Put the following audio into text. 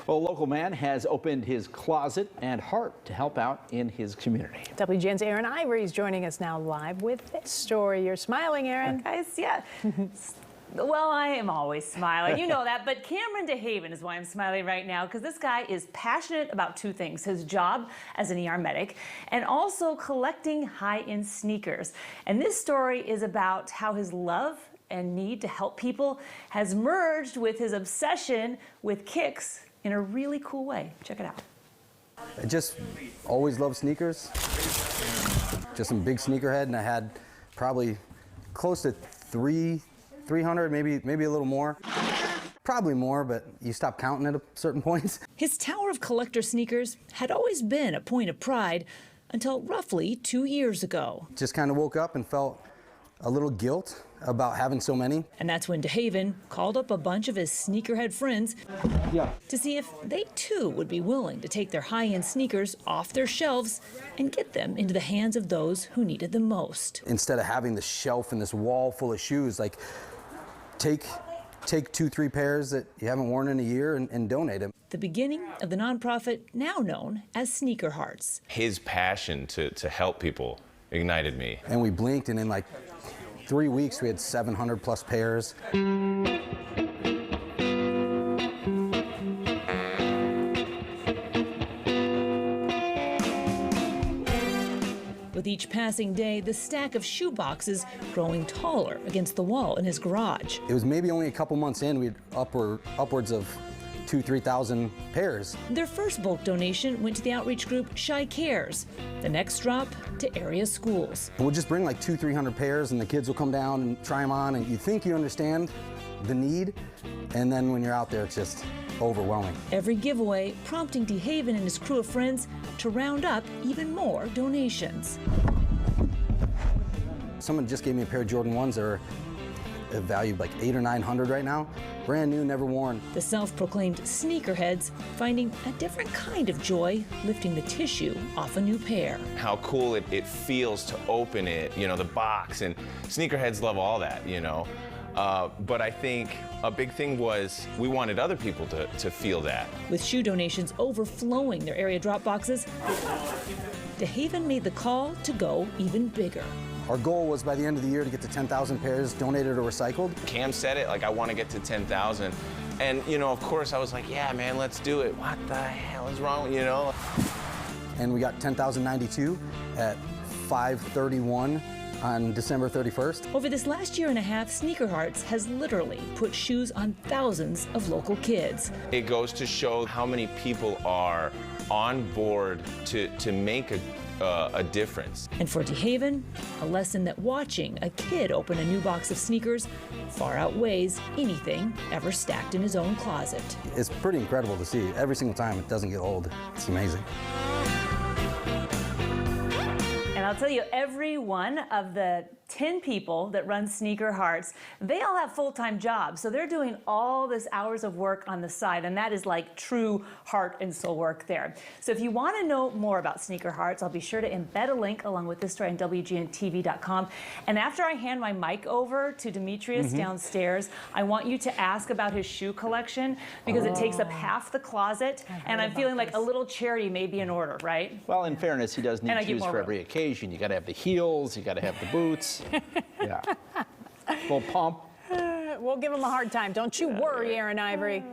Well, a local man has opened his closet and heart to help out in his community. WGN's Aaron Ivory is joining us now live with this story. You're smiling, Aaron. Guys, yeah. Well, I am always smiling. You know that. But Cameron DeHaven is why I'm smiling right now, because this guy is passionate about two things: his job as an ER medic and also collecting high-end sneakers. And this story is about how his love and need to help people has merged with his obsession with kicks in a really cool way. Check it out. I just always loved sneakers. Just a big sneakerhead, and I had probably close to 300, maybe a little more. Probably more, but you stop counting at a certain point. His tower of collector sneakers had always been a point of pride until roughly 2 years ago. Just kind of woke up and felt a little guilt about having so many. And that's when DeHaven called up a bunch of his sneakerhead friends to see if they too would be willing to take their high-end sneakers off their shelves and get them into the hands of those who needed them most. Instead of having this shelf and this wall full of shoes, like take 2-3 pairs that you haven't worn in a year and donate them. The beginning of the nonprofit now known as Sneaker Hearts. His passion to help people ignited me. And we blinked, and in like 3 weeks we had 700 plus pairs. With each passing day, the stack of shoe boxes growing taller against the wall in his garage. It was maybe only a couple months in, we had upwards of 2,000-3,000 pairs. Their first bulk donation went to the outreach group Shy Cares. The next drop to area schools. And we'll just bring like 200-300 pairs, and the kids will come down and try them on, and you think you understand the need, and then when you're out there, it's just overwhelming. Every giveaway prompting DeHaven and his crew of friends to round up even more donations. Someone just gave me a pair of Jordan 1s that are valued like $800 or $900 right now. Brand new, never worn. The self-proclaimed sneakerheads finding a different kind of joy lifting the tissue off a new pair. How cool it feels to open it, you know, the box, and sneakerheads love all that, you know. But I think a big thing was we wanted other people to feel that. With shoe donations overflowing their area drop boxes, DeHaven made the call to go even bigger. Our goal was by the end of the year to get to 10,000 pairs donated or recycled. Cam said it, like, I want to get to 10,000. And, you know, of course, I was like, yeah, man, let's do it. What the hell is wrong, you know? And we got 10,092 at 5/31 on December 31st. Over this last year and a half, Sneaker Hearts has literally put shoes on thousands of local kids. It goes to show how many people are on board to make a difference. And for DeHaven, a lesson that watching a kid open a new box of sneakers far outweighs anything ever stacked in his own closet. It's pretty incredible to see. Every single time, it doesn't get old. It's amazing. And I'll tell you, every one of the 10 people that run Sneaker Hearts, they all have full-time jobs. So they're doing all this hours of work on the side, and that is like true heart and soul work there. So if you want to know more about Sneaker Hearts, I'll be sure to embed a link along with this story on WGNTV.com. And after I hand my mic over to Demetrius downstairs, I want you to ask about his shoe collection, because it takes up half the closet, and I'm feeling like a little charity may be in order, right? Well, in fairness, he does need shoes for every occasion. You got to have the heels, you got to have the boots. Yeah. Full pump. We'll give him a hard time. Don't you worry, Aaron Ivory.